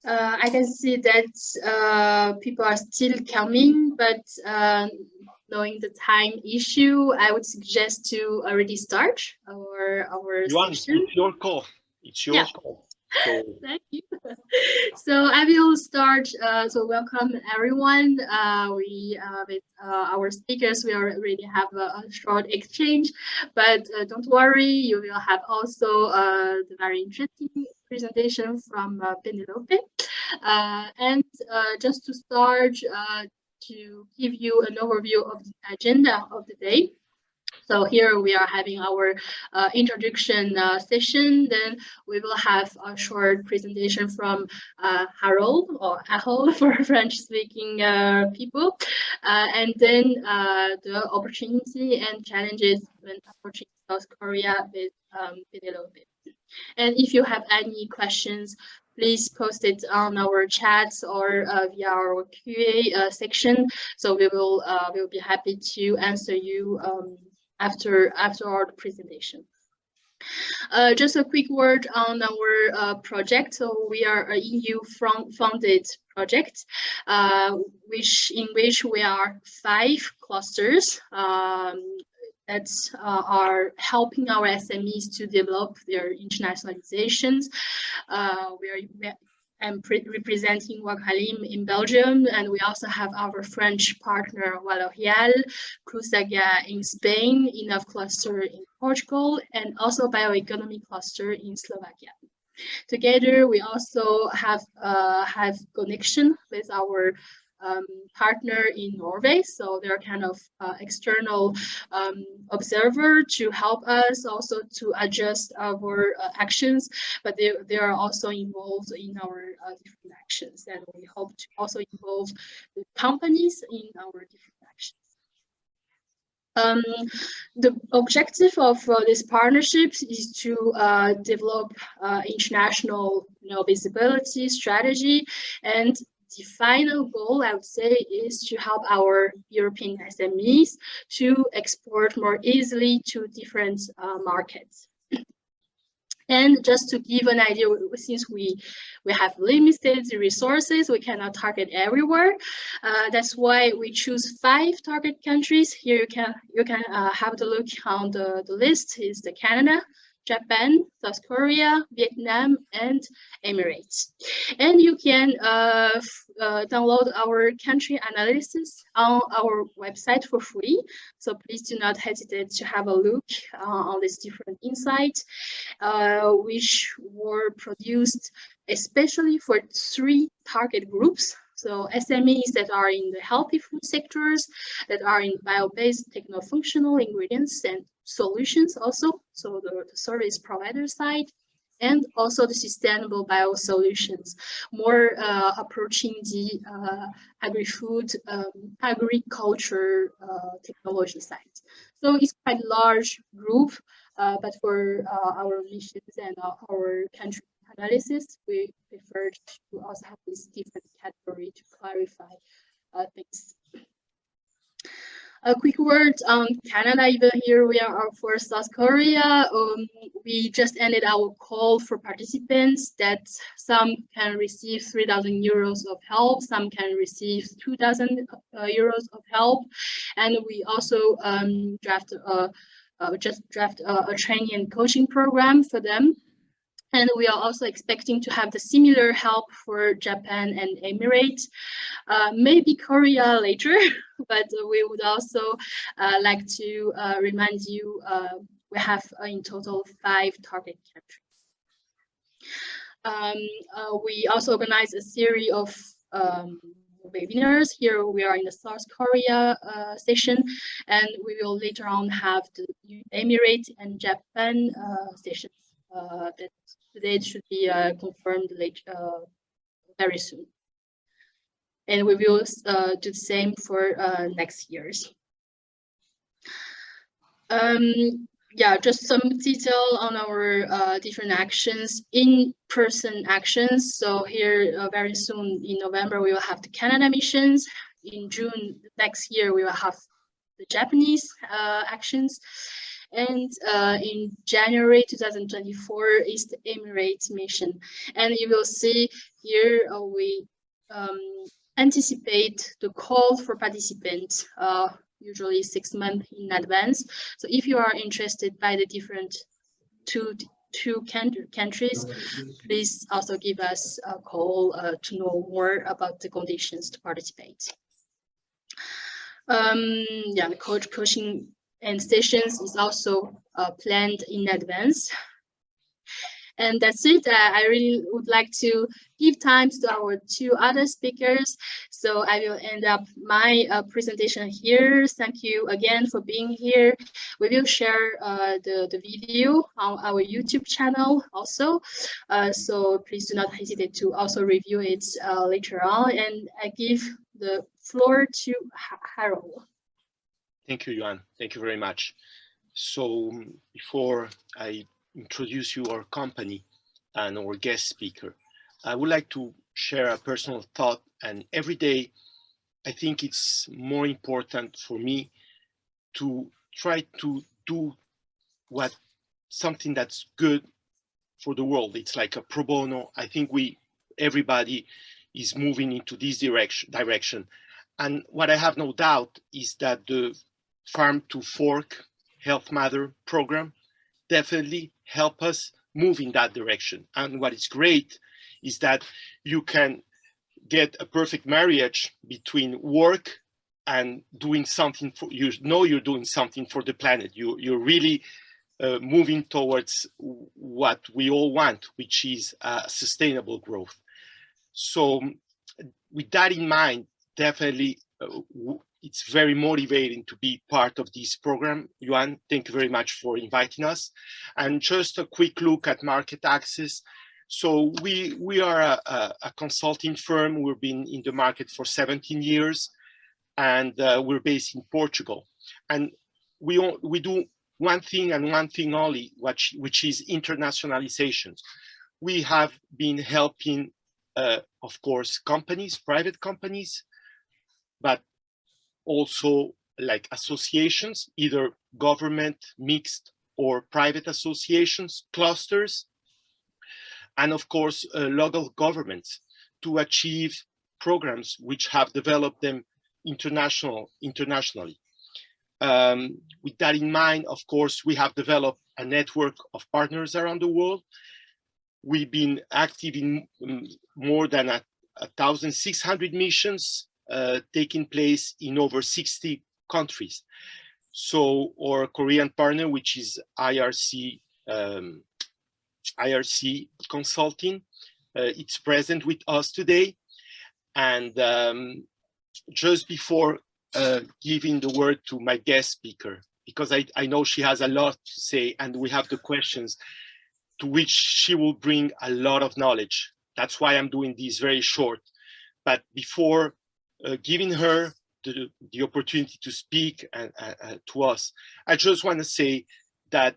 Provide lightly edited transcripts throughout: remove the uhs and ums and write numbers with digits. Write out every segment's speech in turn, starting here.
I can see that people are still coming, but knowing the time issue, I would suggest to already start our session. It's your call. It's your call. So thank you. So I will start. So welcome everyone. We with our speakers, we already have a short exchange, but don't worry, you will have also the very interesting presentation from Penelope. And just to start, to give you an overview of the agenda of the day. So here we are having our introduction session. Then we will have a short presentation from Harold or Ahol for French-speaking people, and then the opportunity and challenges when approaching South Korea with Penelope. And if you have any questions, please post it on our chats or via our QA section. So we will be happy to answer you after our presentation. Just a quick word on our project. So we are an EU-funded project, in which we are 5 clusters that are helping our SMEs to develop their internationalizations. I'm representing Wakalim in Belgium, and we also have our French partner Valorial, Cruzaga in Spain, Enough Cluster in Portugal, and also Bioeconomy Cluster in Slovakia. Together, we also have connection with our partner in Norway, so they're kind of external observer to help us also to adjust our actions, but they are also involved in our different actions, and we hope to also involve the companies in our different actions. The objective of this partnership is to develop international visibility strategy, and the final goal, I would say, is to help our European SMEs to export more easily to different markets. And just to give an idea, since we have limited resources, we cannot target everywhere. That's why we choose 5 target countries. Here you can have a look on the list. Is the Canada, Japan, South Korea, Vietnam, and Emirates. And you can download our country analysis on our website for free. So please do not hesitate to have a look on these different insights, which were produced especially for 3 target groups. So SMEs that are in the healthy food sectors, that are in bio-based techno-functional ingredients and solutions also, so the service provider side, and also the sustainable bio-solutions, more approaching the agri-food, agriculture technology side. So it's quite a large group, but for our missions and our country analysis, we prefer to also have this different category to clarify things. A quick word on Canada. Even here we are for South Korea. We just ended our call for participants that some can receive 3,000 euros of help, some can receive 2,000 euros of help, and we also draft a training and coaching program for them. And we are also expecting to have the similar help for Japan and Emirates, maybe Korea later, but we would also like to remind you we have in total 5 target countries. We also organize a series of webinars. Here we are in the South Korea session, and we will later on have the Emirates and Japan sessions that today should be confirmed later, very soon. And we will do the same for next years. Yeah, just some detail on our different actions, in-person actions. So here, very soon in November, we will have the Canada missions. In June next year, we will have the Japanese actions. And in January 2024 is the Emirates mission. And you will see here we anticipate the call for participants usually 6 months in advance. So if you are interested by the different two countries, please also give us a call to know more about the conditions to participate. Yeah, the coaching and sessions is also planned in advance. And that's it. I really would like to give time to our two other speakers. So I will end up my presentation here. Thank you again for being here. We will share the video on our YouTube channel also. So please do not hesitate to also review it later on. And I give the floor to Harold. Thank you, Yuan. Thank you very much. So before I introduce you our company and our guest speaker, I would like to share a personal thought. And every day, I think it's more important for me to try to do something that's good for the world. It's like a pro bono. I think everybody is moving into this direction. And what I have no doubt is that the Farm to Fork Health Matter program definitely help us move in that direction. And what is great is that you can get a perfect marriage between work and doing something for, you're doing something for the planet. You're really moving towards what we all want, which is sustainable growth. So with that in mind, definitely it's very motivating to be part of this program. Yuan, thank you very much for inviting us. And just a quick look at market access. So we are a consulting firm. We've been in the market for 17 years, and we're based in Portugal. And we do one thing and one thing only, which is internationalization. We have been helping, of course, companies, private companies, but also like associations, either government, mixed, or private associations, clusters, and of course, local governments to achieve programs which have developed them internationally. With that in mind, of course, we have developed a network of partners around the world. We've been active in more than 1,600 missions taking place in over 60 countries. So our Korean partner, which is IRC Consulting, it's present with us today. And just before giving the word to my guest speaker, because I know she has a lot to say and we have the questions to which she will bring a lot of knowledge. That's why I'm doing this very short. But before giving her the opportunity to speak to us, I just want to say that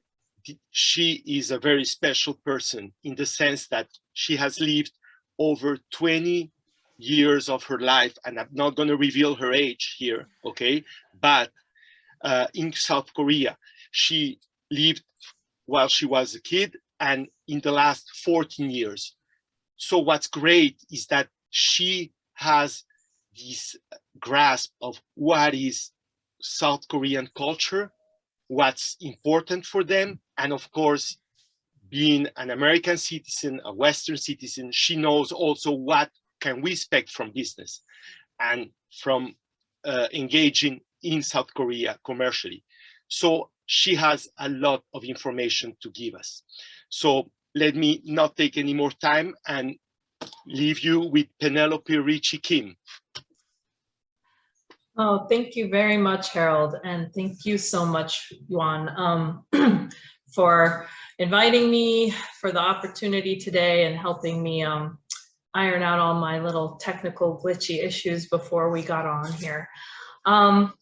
she is a very special person in the sense that she has lived over 20 years of her life, and I'm not going to reveal her age here, okay? But in South Korea, she lived while she was a kid and in the last 14 years. So what's great is that she has this grasp of what is South Korean culture, what's important for them, and of course, being an American citizen, a Western citizen, she knows also what can we expect from business and from engaging in South Korea commercially. So she has a lot of information to give us. So let me not take any more time and leave you with Penelope Ritchie Kim. Oh, thank you very much, Harold. And thank you so much, Yuan, for inviting me, for the opportunity today and helping me iron out all my little technical glitchy issues before we got on here. I'm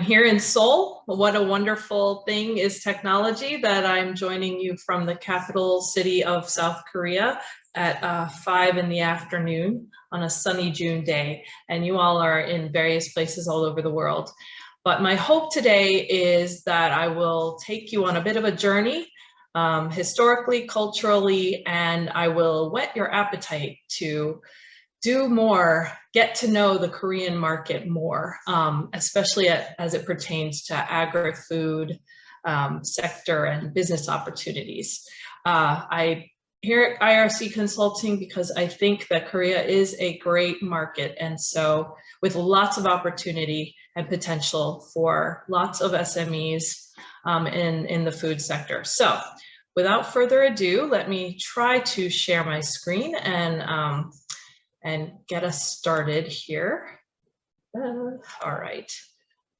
here in Seoul. What a wonderful thing is technology that I'm joining you from the capital city of South Korea at 5 in the afternoon on a sunny June day. And you all are in various places all over the world. But my hope today is that I will take you on a bit of a journey, historically, culturally, and I will whet your appetite to do more, get to know the Korean market more, especially as it pertains to agri-food sector and business opportunities. I here at IRC Consulting because I think that Korea is a great market, and so with lots of opportunity and potential for lots of SMEs in the food sector. So without further ado, let me try to share my screen and get us started here. All right,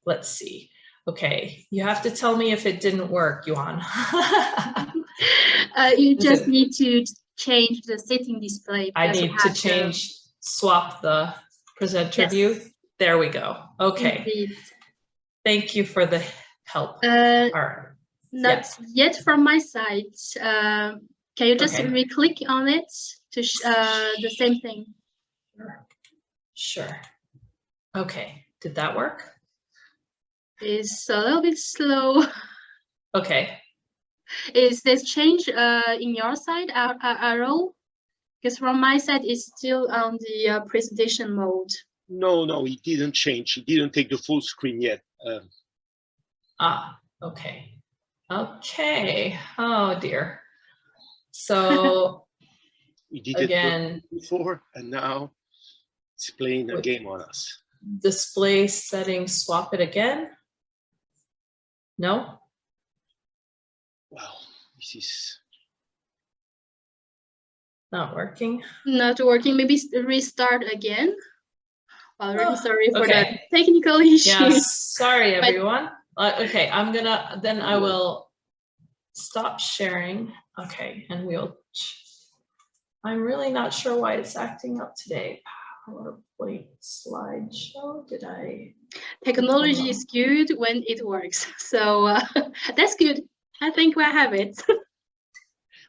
let's see. Okay, you have to tell me if it didn't work, Yuan. You just need to change the setting display. I need to swap the presenter view. There we go. Okay. Indeed. Thank you for the help. All right. Not yet from my side. Can you just re-click on it to the same thing? Sure. Okay. Did that work? It's a little bit slow. Okay. Is this change in your side arrow? Because from my side, it's still on the presentation mode. No, it didn't change. It didn't take the full screen yet. Okay. Okay. Oh dear. So we did again it before, and now it's playing a game on us. Display settings, swap it again. No. Wow, this is not working. Not working. Maybe restart again. Already sorry for that technical issue. Yes, sorry everyone. Okay, I will stop sharing. Okay, and I'm really not sure why it's acting up today. PowerPoint slideshow, Technology is good when it works. So that's good. I think we have it.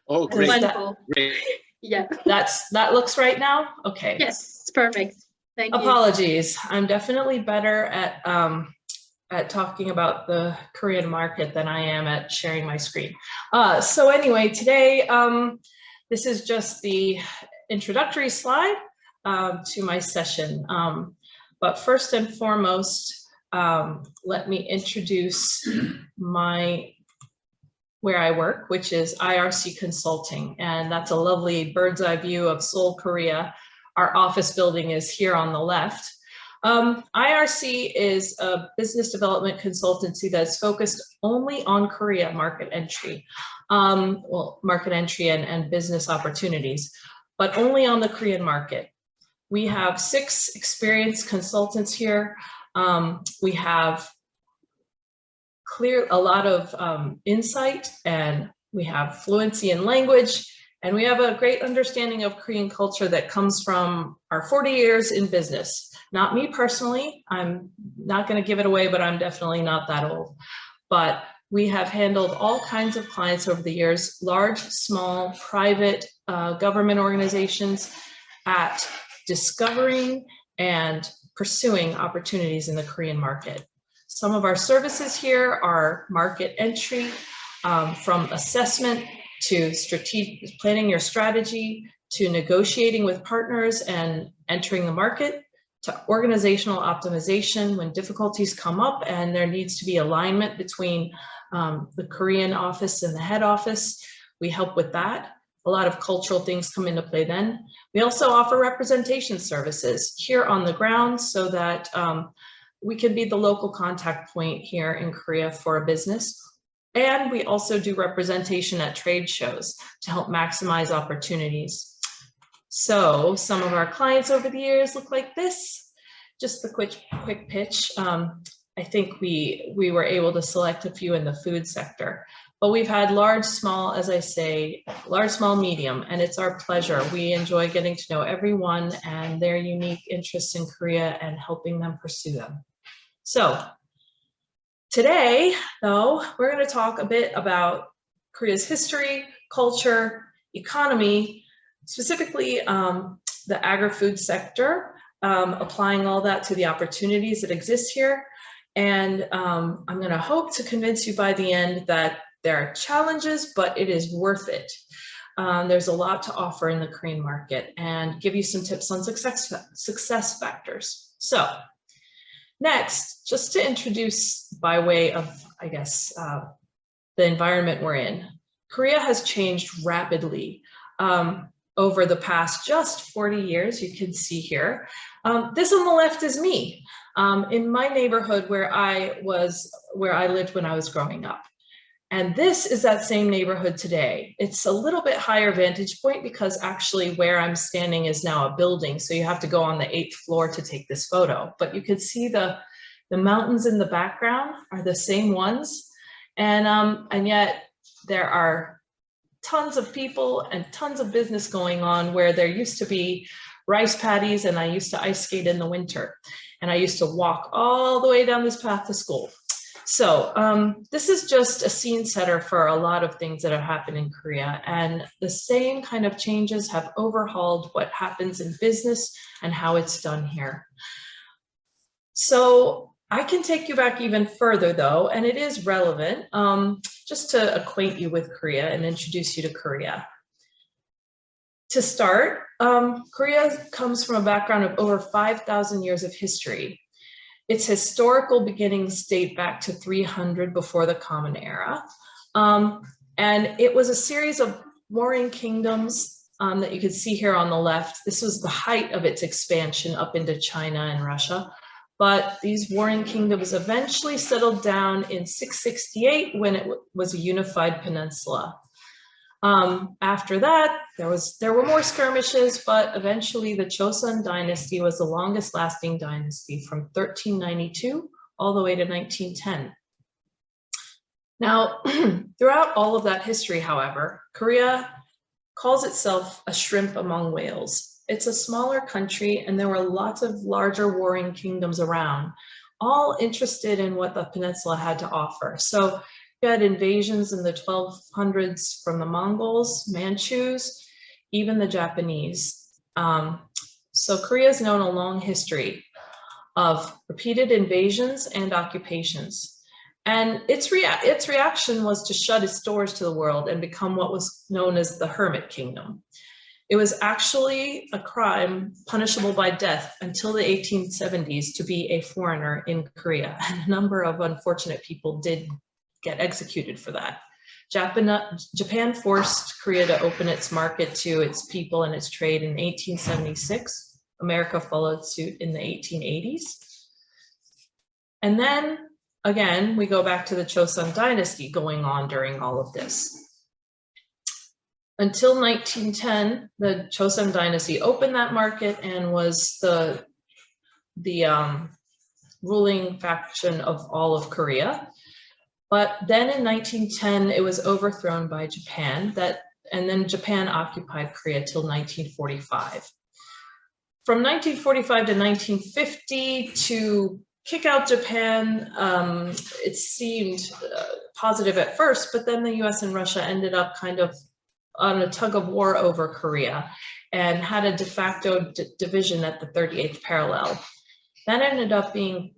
Oh, great. Wonderful. Great. Yeah. That looks right now? Okay. Yes, it's perfect. Thank you. Apologies. I'm definitely better at talking about the Korean market than I am at sharing my screen. So anyway, today, this is just the introductory slide to my session. But first and foremost, let me introduce where I work, which is IRC Consulting. And that's a lovely bird's eye view of Seoul, Korea. Our office building is here on the left. IRC is a business development consultancy that's focused only on Korea market entry. Market entry and business opportunities, but only on the Korean market. We have 6 experienced consultants here. We have a lot of insight, and we have fluency in language, and we have a great understanding of Korean culture that comes from our 40 years in business. Not me personally, I'm not going to give it away, but I'm definitely not that old. But we have handled all kinds of clients over the years, large, small, private, government organizations, at discovering and pursuing opportunities in the Korean market. Some of our services here are market entry, from assessment to strategic planning your strategy, to negotiating with partners and entering the market, to organizational optimization when difficulties come up and there needs to be alignment between the Korean office and the head office. We help with that. A lot of cultural things come into play then. We also offer representation services here on the ground so that we can be the local contact point here in Korea for a business. And we also do representation at trade shows to help maximize opportunities. So some of our clients over the years look like this. Just the quick pitch. I think we were able to select a few in the food sector, but we've had large, small, as I say, large, small, medium, and it's our pleasure. We enjoy getting to know everyone and their unique interests in Korea and helping them pursue them. So today, though, we're going to talk a bit about Korea's history, culture, economy, specifically the agri-food sector, applying all that to the opportunities that exist here. And I'm going to hope to convince you by the end that there are challenges, but it is worth it. There's a lot to offer in the Korean market, and give you some tips on success factors. So next, just to introduce by way of, I guess, the environment we're in, Korea has changed rapidly over the past just 40 years. You can see here. This on the left is me in my neighborhood where I lived when I was growing up. And this is that same neighborhood today. It's a little bit higher vantage point because actually where I'm standing is now a building. So you have to go on the 8th floor to take this photo. But you can see the mountains in the background are the same ones. And yet there are tons of people and tons of business going on where there used to be rice paddies, and I used to ice skate in the winter. And I used to walk all the way down this path to school. So this is just a scene setter for a lot of things that have happened in Korea, and the same kind of changes have overhauled what happens in business and how it's done here. So I can take you back even further though, and it is relevant, just to acquaint you with Korea and introduce you to Korea. To start, Korea comes from a background of over 5,000 years of history. Its historical beginnings date back to 300 before the Common Era. And it was a series of warring kingdoms that you can see here on the left. This was the height of its expansion up into China and Russia. But these warring kingdoms eventually settled down in 668 when it was a unified peninsula. After that, there were more skirmishes, but eventually the Joseon dynasty was the longest lasting dynasty from 1392 all the way to 1910. Now, throughout all of that history, however, Korea calls itself a shrimp among whales. It's a smaller country, and there were lots of larger warring kingdoms around, all interested in what the peninsula had to offer. So you had invasions in the 1200s from the Mongols, Manchus, even the Japanese. So Korea has known a long history of repeated invasions and occupations. And its reaction was to shut its doors to the world and become what was known as the Hermit Kingdom. It was actually a crime punishable by death until the 1870s to be a foreigner in Korea. And a number of unfortunate people did get executed for that. Japan forced Korea to open its market to its people and its trade in 1876. America followed suit in the 1880s. And then, again, we go back to the Joseon dynasty going on during all of this. Until 1910, the Joseon dynasty opened that market and was the ruling faction of all of Korea. But then in 1910, it was overthrown by Japan, and then Japan occupied Korea till 1945. From 1945 to 1950, to kick out Japan, it seemed positive at first, but then the US and Russia ended up kind of on a tug of war over Korea and had a de facto division at the 38th parallel. That ended up being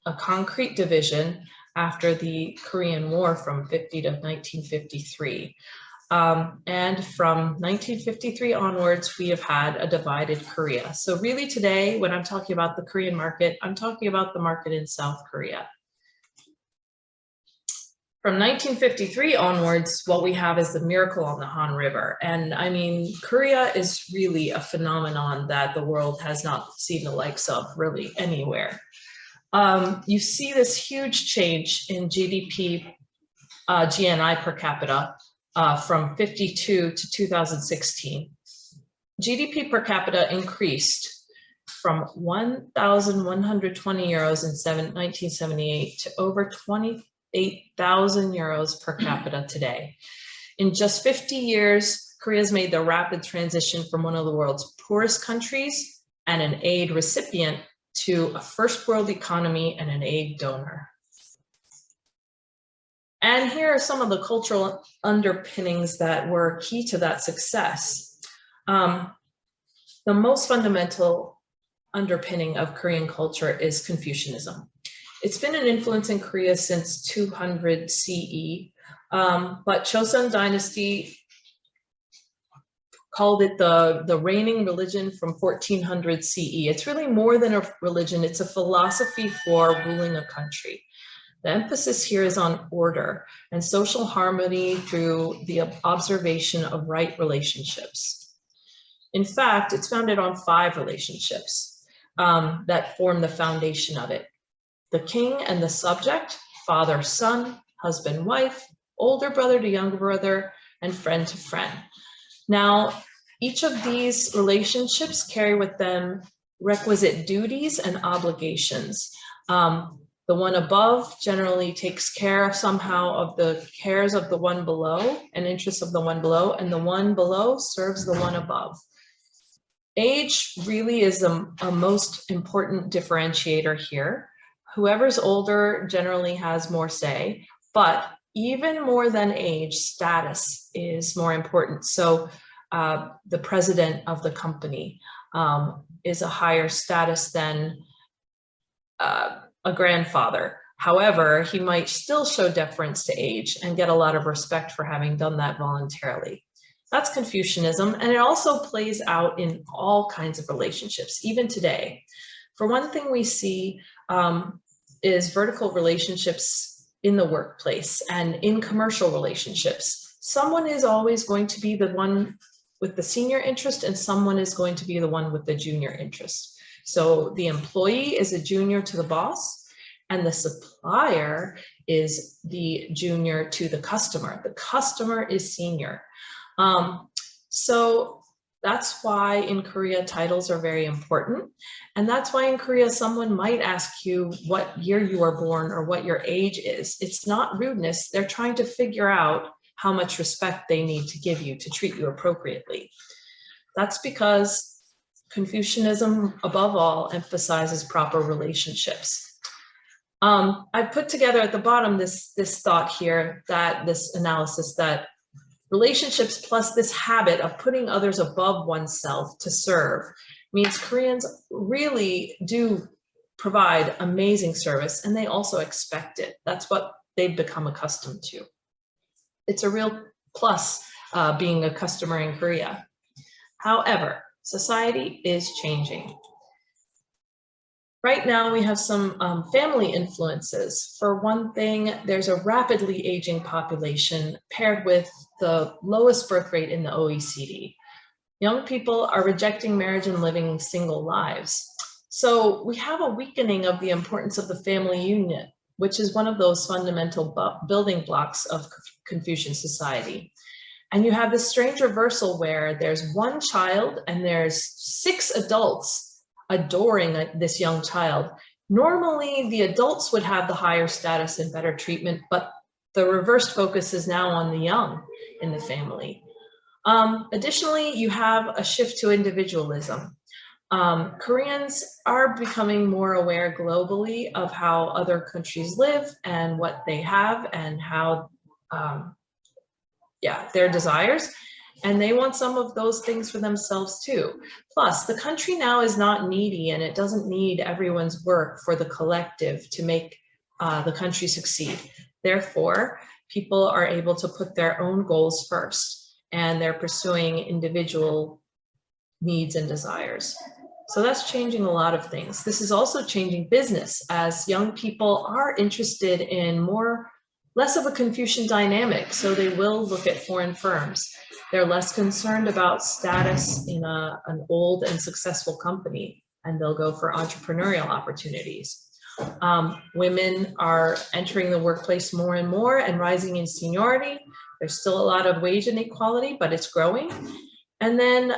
a concrete division after the Korean War from 50 to 1953. And from 1953 onwards, we have had a divided Korea. So really today, when I'm talking about the Korean market, I'm talking about the market in South Korea. From 1953 onwards, what we have is the miracle on the Han River. And I mean, Korea is really a phenomenon that the world has not seen the likes of really anywhere. You see this huge change in GDP, GNI per capita from 52 to 2016. GDP per capita increased from 1,120 euros in 1978 to over 28,000 euros per capita today. In just 50 years, Korea's made the rapid transition from one of the world's poorest countries and an aid recipient to a first world economy and an aid donor. And here are some of the cultural underpinnings that were key to that success. The most fundamental underpinning of Korean culture is Confucianism. It's been an influence in Korea since 200 CE, but Chosun Dynasty called it the reigning religion from 1400 CE. It's really more than a religion, it's a philosophy for ruling a country. The emphasis here is on order and social harmony through the observation of right relationships. In fact, it's founded on 5 relationships that form the foundation of it. The king and the subject, father, son, husband, wife, older brother to younger brother, and friend to friend. Now, each of these relationships carry with them requisite duties and obligations. The one above generally takes care somehow of the cares of the one below and interests of the one below, and the one below serves the one above. Age really is a most important differentiator here. Whoever's older generally has more say, but even more than age, status is more important. So the president of the company is a higher status than a grandfather. However, he might still show deference to age and get a lot of respect for having done that voluntarily. That's Confucianism, and it also plays out in all kinds of relationships, even today. For one thing we see is vertical relationships in the workplace and in commercial relationships. Someone is always going to be the one with the senior interest, and someone is going to be the one with the junior interest. So the employee is a junior to the boss, and the supplier is the junior to the customer. The customer is senior. So that's why in Korea titles are very important. And that's why in Korea someone might ask you what year you were born or what your age is. It's not rudeness. They're trying to figure out how much respect they need to give you to treat you appropriately. That's because Confucianism, above all, emphasizes proper relationships. I put together at the bottom this thought here, that this analysis that relationships plus this habit of putting others above oneself to serve means Koreans really do provide amazing service, and they also expect it. That's what they've become accustomed to. It's a real plus being a customer in Korea. However, society is changing. Right now, we have some family influences. For one thing, there's a rapidly aging population paired with the lowest birth rate in the OECD. Young people are rejecting marriage and living single lives. So we have a weakening of the importance of the family unit, which is one of those fundamental building blocks of Confucian society. And you have this strange reversal where there's one child and there's 6 adults adoring this young child. Normally, the adults would have the higher status and better treatment, but the reversed focus is now on the young in the family. Additionally, you have a shift to individualism. Koreans are becoming more aware globally of how other countries live and what they have and how, their desires. And they want some of those things for themselves too. Plus, the country now is not needy, and it doesn't need everyone's work for the collective to make the country succeed. Therefore, people are able to put their own goals first, and they're pursuing individual needs and desires. So that's changing a lot of things. This is also changing business, as young people are interested in less of a Confucian dynamic, so they will look at foreign firms. They're less concerned about status in an old and successful company, and they'll go for entrepreneurial opportunities. Women are entering the workplace more and more and rising in seniority. There's still a lot of wage inequality, but it's growing. And then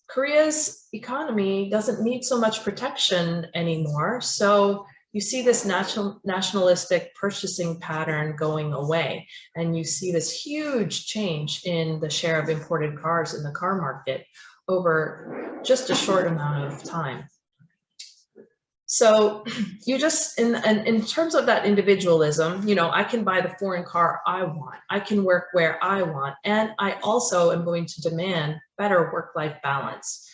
Korea's economy doesn't need so much protection anymore. So you see this nationalistic purchasing pattern going away, and you see this huge change in the share of imported cars in the car market over just a short amount of time. So you just, in terms of that individualism, I can buy the foreign car I want, I can work where I want, and I also am going to demand better work-life balance.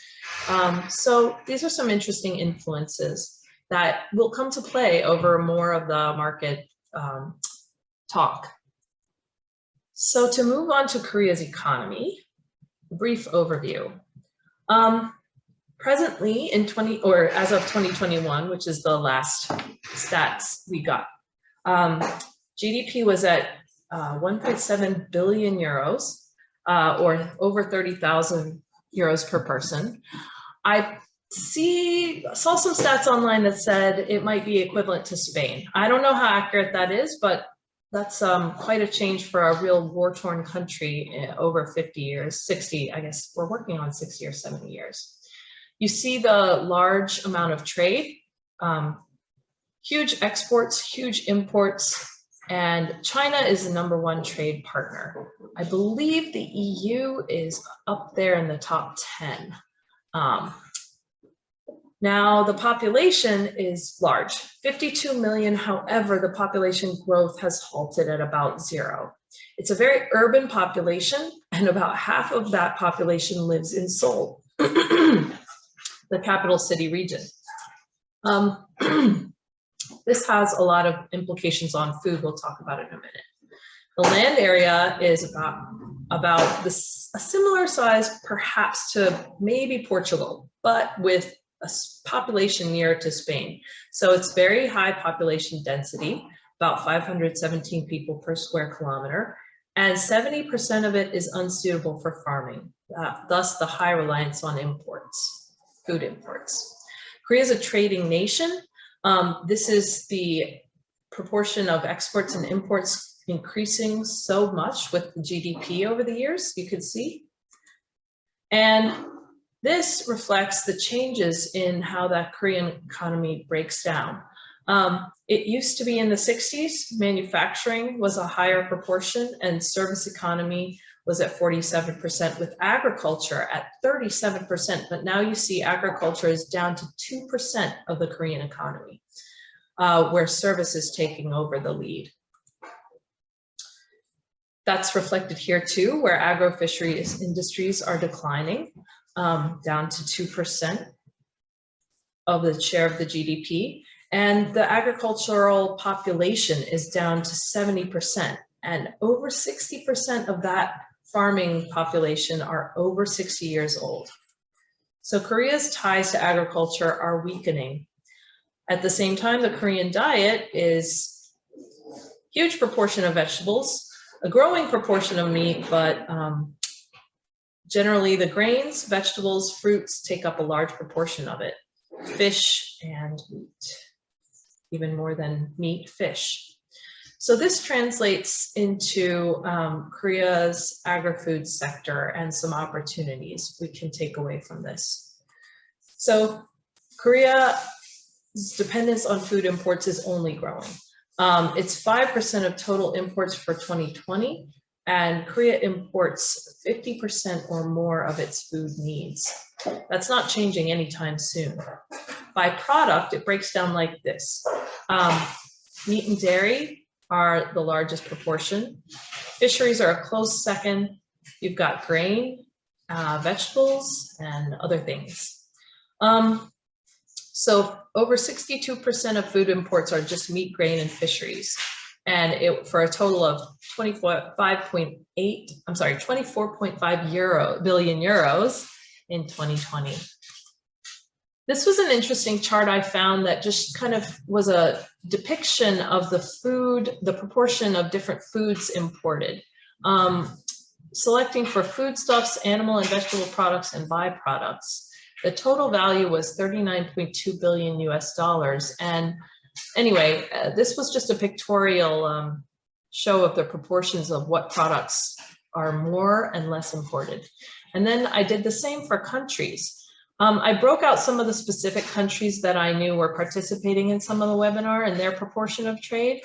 So these are some interesting influences. that will come to play over more of the market talk. So to move on to Korea's economy, a brief overview. Presently as of 2021, which is the last stats we got, GDP was at 1.7 billion euros, or over 30,000 euros per person. I saw some stats online that said it might be equivalent to Spain. I don't know how accurate that is, but that's quite a change for a real war-torn country in over 50 years, 60, I guess we're working on 60 or 70 years. You see the large amount of trade, huge exports, huge imports, and China is the #1 trade partner. I believe the EU is up there in the top 10. Now the population is large, 52 million. However, the population growth has halted at about 0. It's a very urban population, and about half of that population lives in Seoul, the capital city region. This has a lot of implications on food. We'll talk about it in a minute. The land area is about a similar size, perhaps, to maybe Portugal, but with a population near to Spain. So it's very high population density, about 517 people per square kilometer, and 70% of it is unsuitable for farming, thus the high reliance on imports, food imports. Korea is a trading nation. This is the proportion of exports and imports increasing so much with the GDP over the years, you can see. And this reflects the changes in how that Korean economy breaks down. It used to be in the 60s, manufacturing was a higher proportion and service economy was at 47%, with agriculture at 37%, but now you see agriculture is down to 2% of the Korean economy, where service is taking over the lead. That's reflected here too, where agro-fisheries industries are declining, down to 2% of the share of the GDP. And the agricultural population is down to 70%, and over 60% of that farming population are over 60 years old. So Korea's ties to agriculture are weakening. At the same time, the Korean diet is a huge proportion of vegetables, a growing proportion of meat, but generally the grains, vegetables, fruits take up a large proportion of it. Fish and meat, even more than meat, fish. So this translates into Korea's agri-food sector and some opportunities we can take away from this. So Korea's dependence on food imports is only growing. It's 5% of total imports for 2020, and Korea imports 50% or more of its food needs. That's not changing anytime soon. By product, it breaks down like this. Meat and dairy are the largest proportion. Fisheries are a close second. You've got grain, vegetables, and other things. So over 62% of food imports are just meat, grain, and fisheries. And for a total of 24.5 billion euros in 2020. This was an interesting chart I found that just kind of was a depiction of the proportion of different foods imported. Selecting for foodstuffs, animal and vegetable products, and byproducts. The total value was $39.2 billion US. And anyway, this was just a pictorial show of the proportions of what products are more and less imported. And then I did the same for countries. I broke out some of the specific countries that I knew were participating in some of the webinar and their proportion of trade.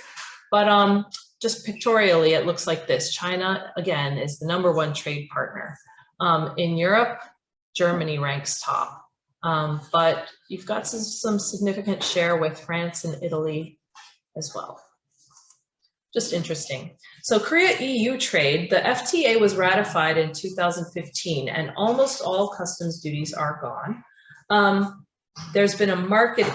But just pictorially, it looks like this. China, again, is the #1 trade partner. In Europe, Germany ranks top. But you've got some significant share with France and Italy as well. Just interesting. So Korea-EU trade, the FTA was ratified in 2015 and almost all customs duties are gone. there's been a market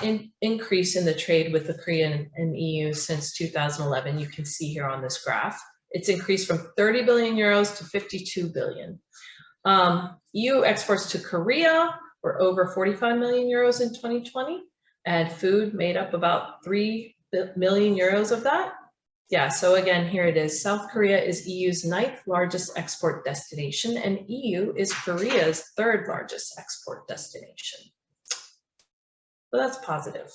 increase in the trade with the Korea and EU since 2011. You can see here on this graph. It's increased from 30 billion euros to 52 billion. EU exports to Korea were over 45 million euros in 2020, and food made up about 3 million euros of that. Yeah, so again, here it is. South Korea is EU's 9th largest export destination, and EU is Korea's 3rd largest export destination. So that's positive.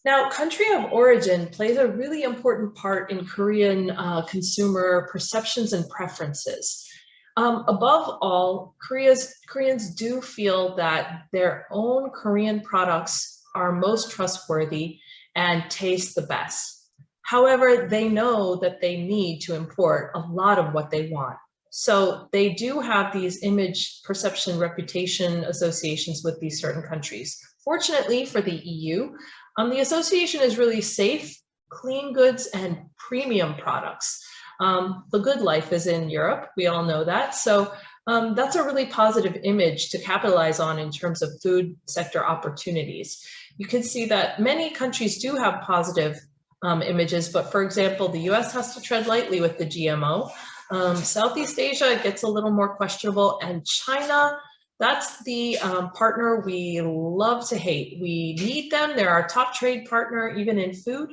Now, country of origin plays a really important part in Korean consumer perceptions and preferences. Above all, Koreans do feel that their own Korean products are most trustworthy and taste the best. However, they know that they need to import a lot of what they want. So they do have these image, perception, reputation associations with these certain countries. Fortunately for the EU, the association is really safe, clean goods, and premium products. The good life is in Europe, we all know that. So that's a really positive image to capitalize on in terms of food sector opportunities. You can see that many countries do have positive images, but for example, the US has to tread lightly with the GMO. Southeast Asia gets a little more questionable, and China, that's the partner we love to hate. We need them, they're our top trade partner, even in food,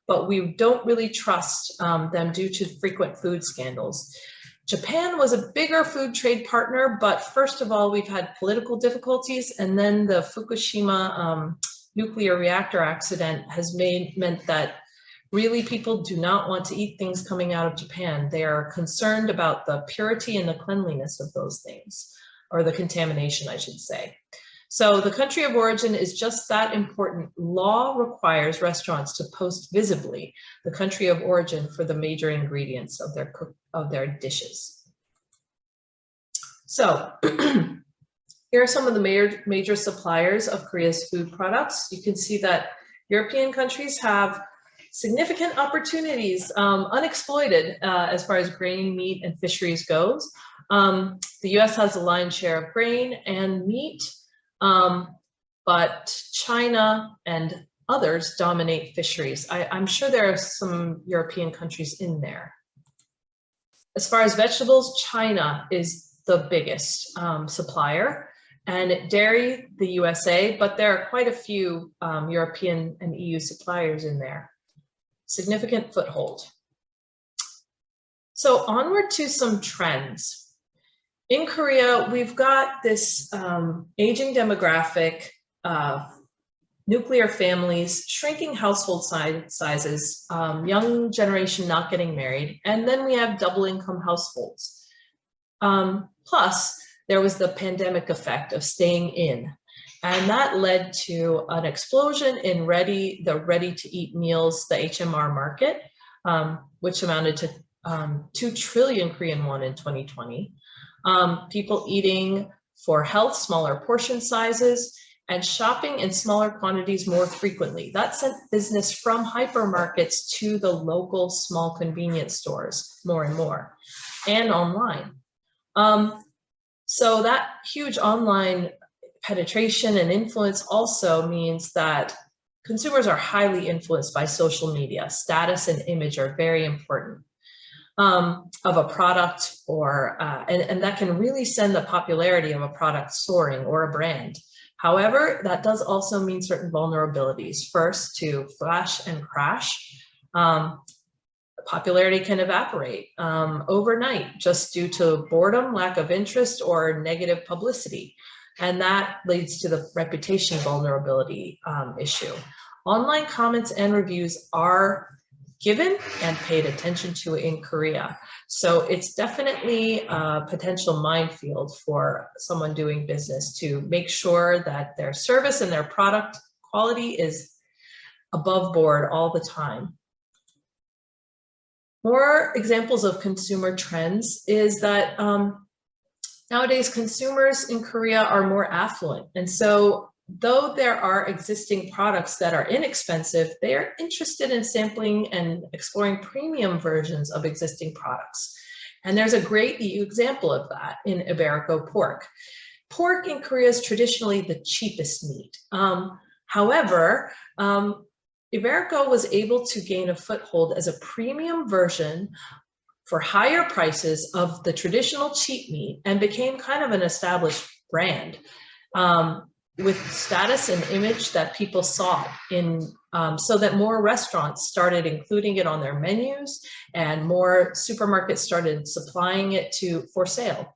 but we don't really trust them due to frequent food scandals. Japan was a bigger food trade partner, but first of all, we've had political difficulties, and then the Fukushima nuclear reactor accident has meant that really people do not want to eat things coming out of Japan. They are concerned about the purity and the cleanliness of those things, or the contamination, I should say. So the country of origin is just that important. Law requires restaurants to post visibly the country of origin for the major ingredients of their dishes. So here are some of the major suppliers of Korea's food products. You can see that European countries have significant opportunities unexploited as far as grain, meat, and fisheries goes. The US has a lion's share of grain and meat, but China and others dominate fisheries. I'm sure there are some European countries in there. As far as vegetables, China is the biggest supplier, and dairy, the USA, but there are quite a few European and EU suppliers in there. Significant foothold. So onward to some trends. In Korea, we've got this aging demographic, nuclear families, shrinking household sizes, young generation not getting married, and then we have double income households. Plus, there was the pandemic effect of staying in, and that led to an explosion in the ready-to-eat meals, the HMR market, which amounted to 2 trillion Korean won in 2020. People eating for health, smaller portion sizes, and shopping in smaller quantities more frequently. That sent business from hypermarkets to the local small convenience stores more and more, and online. So that huge online penetration and influence also means that consumers are highly influenced by social media. Status and image are very important of a product, or and that can really send the popularity of a product soaring, or a brand. However, that does also mean certain vulnerabilities. First, to flash and crash. Popularity can evaporate overnight just due to boredom, lack of interest, or negative publicity. And that leads to the reputation vulnerability issue. Online comments and reviews are given and paid attention to in Korea. So it's definitely a potential minefield for someone doing business to make sure that their service and their product quality is above board all the time. More examples of consumer trends is that nowadays consumers in Korea are more affluent. And so though there are existing products that are inexpensive, they are interested in sampling and exploring premium versions of existing products. And there's a great example of that in Iberico pork. pork in Korea is traditionally the cheapest meat. However, Iberico was able to gain a foothold as a premium version for higher prices of the traditional cheap meat and became kind of an established brand with status and image that people sought in, so that more restaurants started including it on their menus and more supermarkets started supplying it for sale.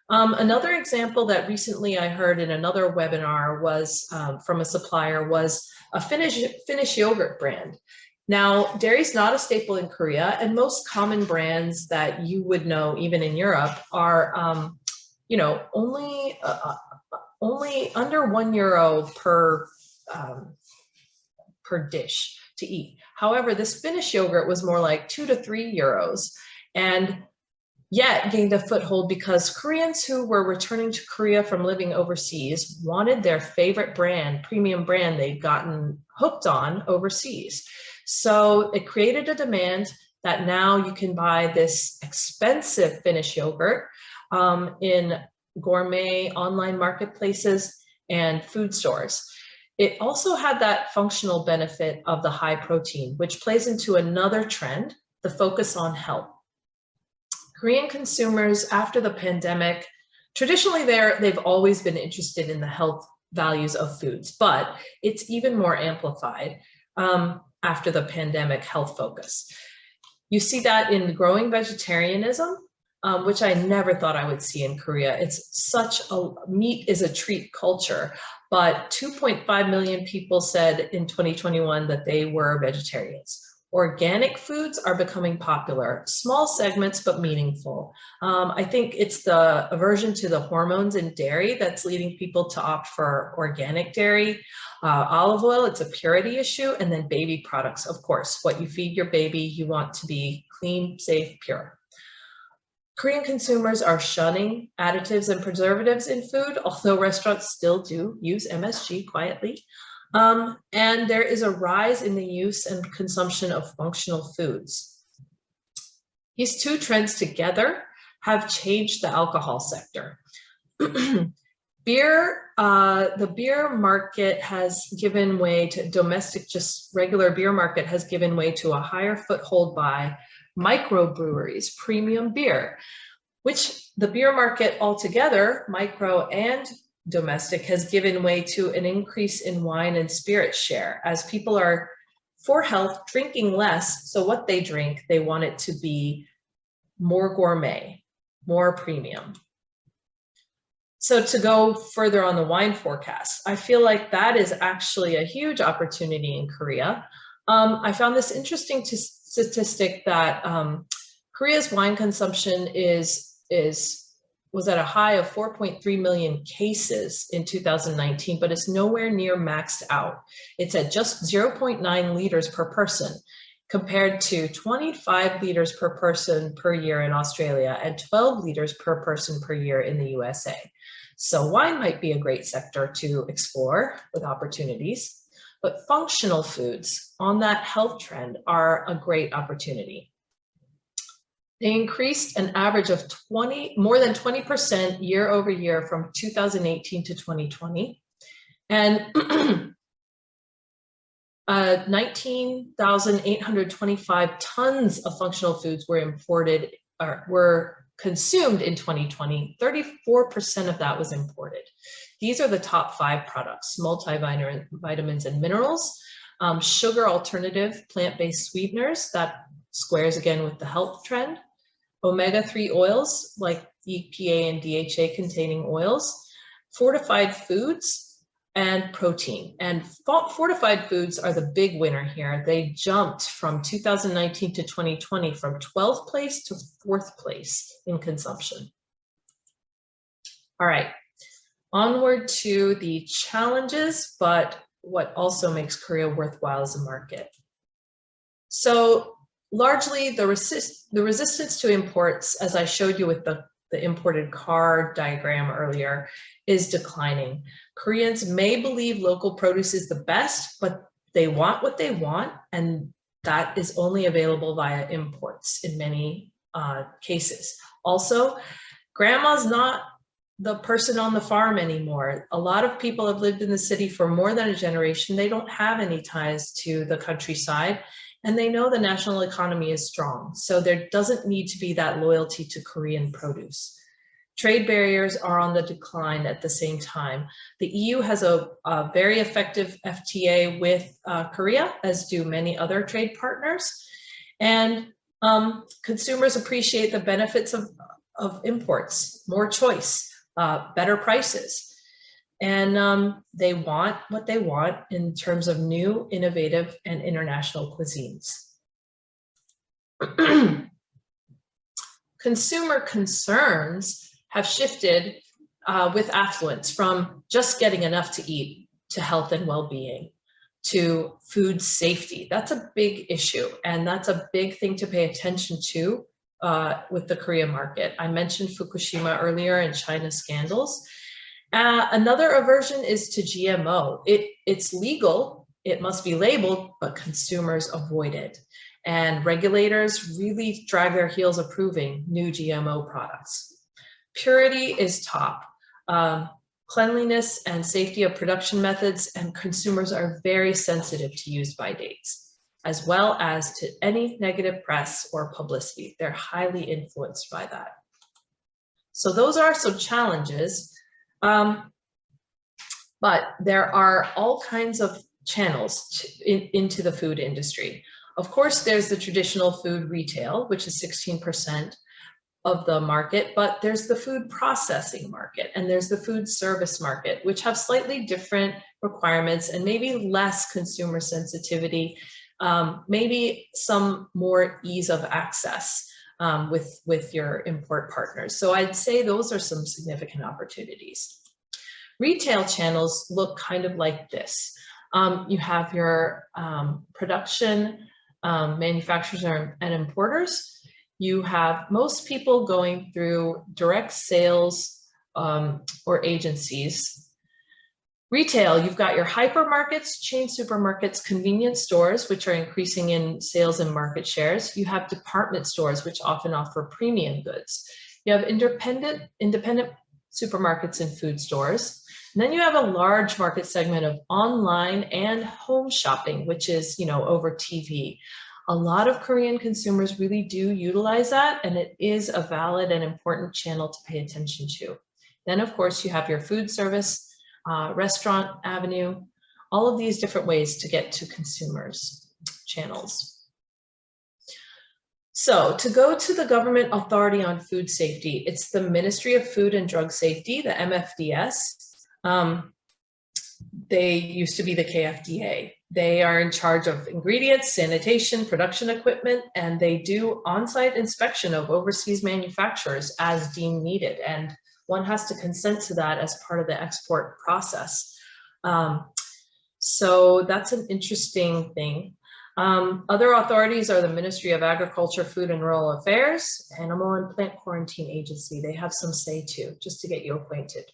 Another example that recently I heard in another webinar was from a supplier was a Finnish yogurt brand. Now, dairy is not a staple in Korea, and most common brands that you would know, even in Europe, are, you know, only under €1 per dish to eat. However, this Finnish yogurt was more like €2 to €3, and yet gained a foothold because Koreans who were returning to Korea from living overseas wanted their favorite brand, premium brand they'd gotten hooked on overseas. So it created a demand that now you can buy this expensive Finnish yogurt in gourmet online marketplaces and food stores. It also had that functional benefit of the high protein, which plays into another trend, the focus on health. Korean consumers after the pandemic, traditionally they've always been interested in the health values of foods, but it's even more amplified after the pandemic health focus. You see that in growing vegetarianism, which I never thought I would see in Korea. It's such a meat is a treat culture, but 2.5 million people said in 2021 that they were vegetarians. Organic foods are becoming popular, small segments, but meaningful. I think it's the aversion to the hormones in dairy that's leading people to opt for organic dairy. Olive oil, it's a purity issue, and then baby products, of course. What you feed your baby, you want to be clean, safe, pure. Korean consumers are shunning additives and preservatives in food, although restaurants still do use MSG quietly. And there is a rise in the use and consumption of functional foods. These two trends together have changed the alcohol sector. Beer, the beer market has given way to domestic, just regular beer market has given way to a higher foothold by microbreweries, premium beer, which the beer market altogether, micro and domestic, has given way to an increase in wine and spirit share as people are, for health, drinking less. So what they drink, they want it to be more gourmet, more premium. So to go further on the wine forecast, I feel like that is actually a huge opportunity in Korea. I found this interesting statistic that Korea's wine consumption was at a high of 4.3 million cases in 2019, but it's nowhere near maxed out. It's at just 0.9 liters per person, compared to 25 liters per person per year in Australia and 12 liters per person per year in the USA. So wine might be a great sector to explore with opportunities, but functional foods on that health trend are a great opportunity. They increased an average of more than 20% year over year from 2018 to 2020. And 19,825 tons of functional foods were imported or were consumed in 2020. 34% of that was imported. These are the top 5 products: multivitamins and minerals, sugar alternative plant-based sweeteners, that squares again with the health trend, omega-3 oils like EPA and DHA containing oils, fortified foods, and protein. And fortified foods are the big winner here. They jumped from 2019 to 2020 from 12th place to 4th place in consumption. All right, onward to the challenges, but what also makes Korea worthwhile as a market. So largely the resistance to imports, as I showed you with the imported car diagram earlier, is declining. Koreans may believe local produce is the best, but they want what they want, and that is only available via imports in many cases. Also, grandma's not the person on the farm anymore. A lot of people have lived in the city for more than a generation. They don't have any ties to the countryside, and they know the national economy is strong. So there doesn't need to be that loyalty to Korean produce. Trade barriers are on the decline at the same time. The EU has a very effective FTA with Korea, as do many other trade partners. And consumers appreciate the benefits of imports, more choice, better prices. And they want what they want in terms of new, innovative, and international cuisines. Consumer concerns have shifted with affluence from just getting enough to eat to health and well-being to food safety. That's a big issue, and that's a big thing to pay attention to with the Korean market. I mentioned Fukushima earlier and China's scandals. Another aversion is to GMO. It's legal, it must be labeled, but consumers avoid it. And regulators really drive their heels approving new GMO products. Purity is top. Cleanliness and safety of production methods, and consumers are very sensitive to use-by dates, as well as to any negative press or publicity. They're highly influenced by that. So those are some challenges, but there are all kinds of channels into the food industry. Of course, there's the traditional food retail, which is 16% of the market, but there's the food processing market and there's the food service market, which have slightly different requirements and maybe less consumer sensitivity, maybe some more ease of access with your import partners. So I'd say those are some significant opportunities. Retail channels look kind of like this. You have your production, manufacturers and importers. You have most people going through direct sales or agencies. Retail, you've got your hypermarkets, chain supermarkets, convenience stores, which are increasing in sales and market shares. You have department stores, which often offer premium goods. You have independent supermarkets and food stores. And then you have a large market segment of online and home shopping, which is, over TV. A lot of Korean consumers really do utilize that, and it is a valid and important channel to pay attention to. Then, of course, you have your food service, restaurant avenue, all of these different ways to get to consumers' channels. So to go to the government authority on food safety, it's the Ministry of Food and Drug Safety, the MFDS. They used to be the KFDA. They are in charge of ingredients, sanitation, production equipment, and they do on-site inspection of overseas manufacturers as deemed needed. And one has to consent to that as part of the export process. So that's an interesting thing. Other authorities are the Ministry of Agriculture, Food and Rural Affairs, Animal and Plant Quarantine Agency. They have some say too, just to get you acquainted.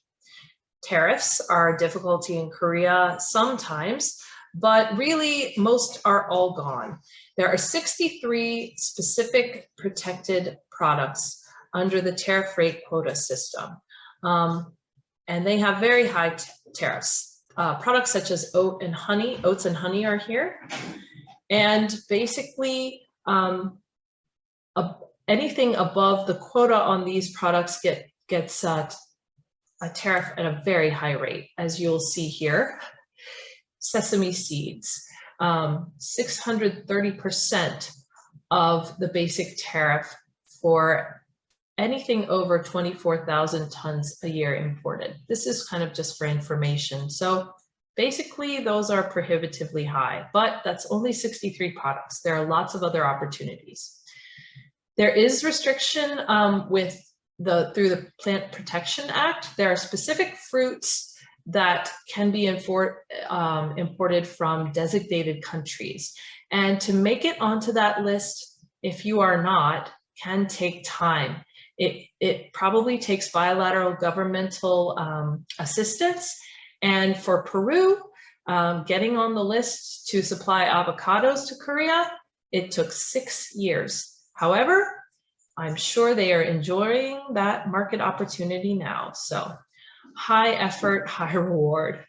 Tariffs are a difficulty in Korea sometimes, but really most are all gone. There are 63 specific protected products under the tariff rate quota system. And they have very high tariffs. Products such as oats and honey are here. And basically anything above the quota on these products gets a tariff at a very high rate, as you'll see here. Sesame seeds, 630% of the basic tariff for anything over 24,000 tons a year imported. This is kind of just for information. So basically those are prohibitively high, but that's only 63 products. There are lots of other opportunities. There is restriction through the Plant Protection Act. There are specific fruits that can be imported from designated countries. And to make it onto that list, if you are not, can take time. It probably takes bilateral governmental assistance. And for Peru, getting on the list to supply avocados to Korea, it took 6 years. However, I'm sure they are enjoying that market opportunity now. So high effort, high reward.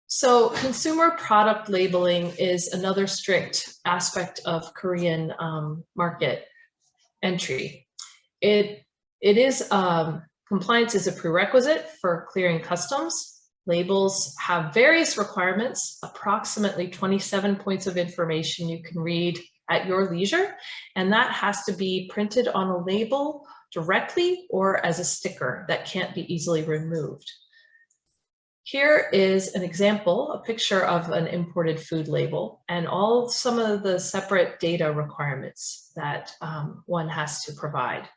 So consumer product labeling is another strict aspect of Korean market entry. Compliance is a prerequisite for clearing customs. Labels have various requirements, approximately 27 points of information you can read at your leisure, and that has to be printed on a label directly or as a sticker that can't be easily removed. Here is an example, a picture of an imported food label and some of the separate data requirements that one has to provide.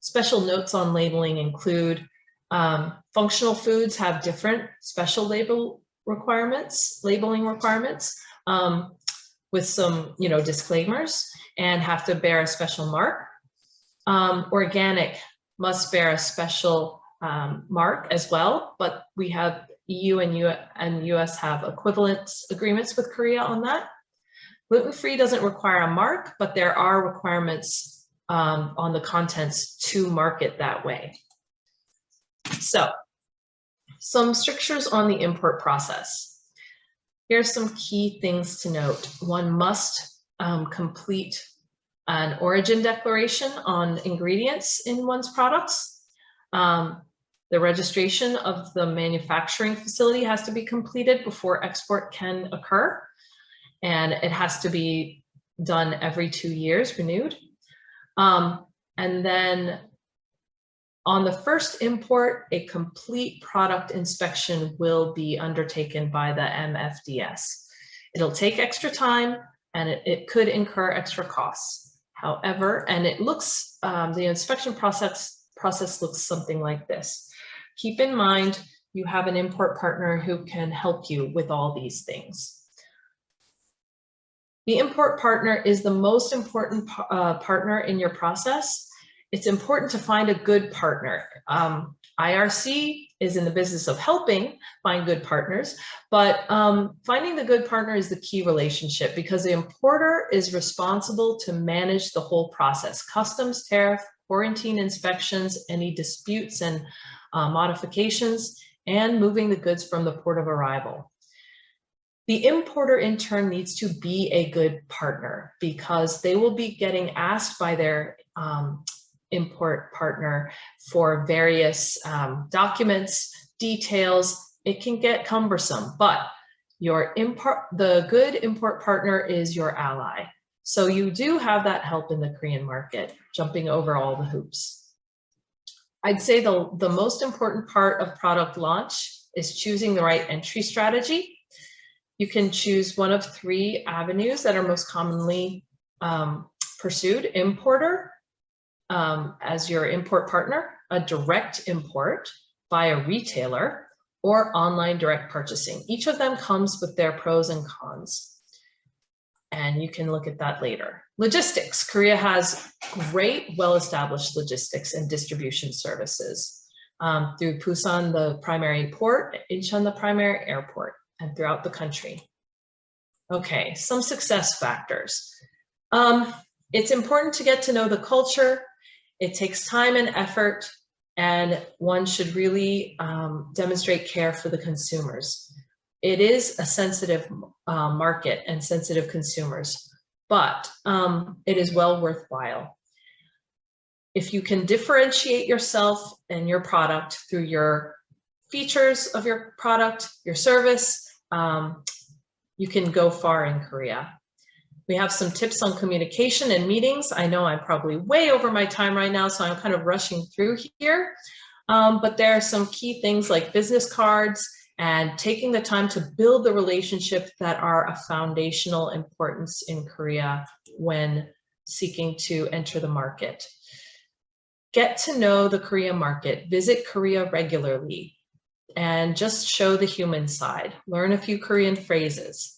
Special notes on labeling include functional foods have different special labeling requirements with some disclaimers and have to bear a special mark. Organic must bear a special mark as well, but we have EU and US have equivalent agreements with Korea on that. Gluten-free doesn't require a mark, but there are requirements on the contents to market that way. So, some strictures on the import process. Here's some key things to note. One must complete an origin declaration on ingredients in one's products. The registration of the manufacturing facility has to be completed before export can occur, and it has to be done every 2 years, renewed. And then on the first import, a complete product inspection will be undertaken by the MFDS. It'll take extra time and it could incur extra costs. However, and it looks, the inspection process looks something like this. Keep in mind, you have an import partner who can help you with all these things. The import partner is the most important partner in your process. It's important to find a good partner. IRC is in the business of helping find good partners, but finding the good partner is the key relationship because the importer is responsible to manage the whole process: customs, tariff, quarantine inspections, any disputes and modifications, and moving the goods from the port of arrival. The importer in turn needs to be a good partner because they will be getting asked by their import partner for various documents, details. It can get cumbersome, but the good import partner is your ally. So you do have that help in the Korean market, jumping over all the hoops. I'd say the most important part of product launch is choosing the right entry strategy. You can choose one of 3 avenues that are most commonly pursued: importer as your import partner, a direct import by a retailer, or online direct purchasing. Each of them comes with their pros and cons, and you can look at that later. Logistics. Korea has great, well-established logistics and distribution services through Busan, the primary port, Incheon, the primary airport, and throughout the country. Okay, some success factors. It's important to get to know the culture. It takes time and effort, and one should really demonstrate care for the consumers. It is a sensitive market and sensitive consumers, but it is well worthwhile. If you can differentiate yourself and your product through your features of your product, your service, you can go far in Korea. We have some tips on communication and meetings. I know I'm probably way over my time right now, so I'm kind of rushing through here. But there are some key things like business cards and taking the time to build the relationships that are of foundational importance in Korea when seeking to enter the market. Get to know the Korea market, visit Korea regularly, and just show the human side. Learn a few Korean phrases.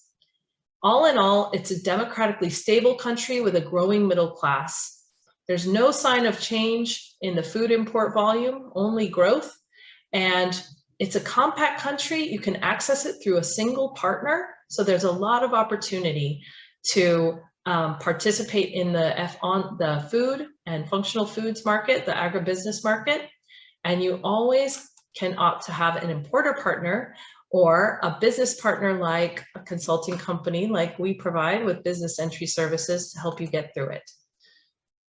All in all, it's a democratically stable country with a growing middle class. There's no sign of change in the food import volume, only growth. And it's a compact country. You can access it through a single partner. So there's a lot of opportunity to participate in the food and functional foods market, the agribusiness market, and you always can opt to have an importer partner or a business partner like a consulting company like we provide with business entry services to help you get through it.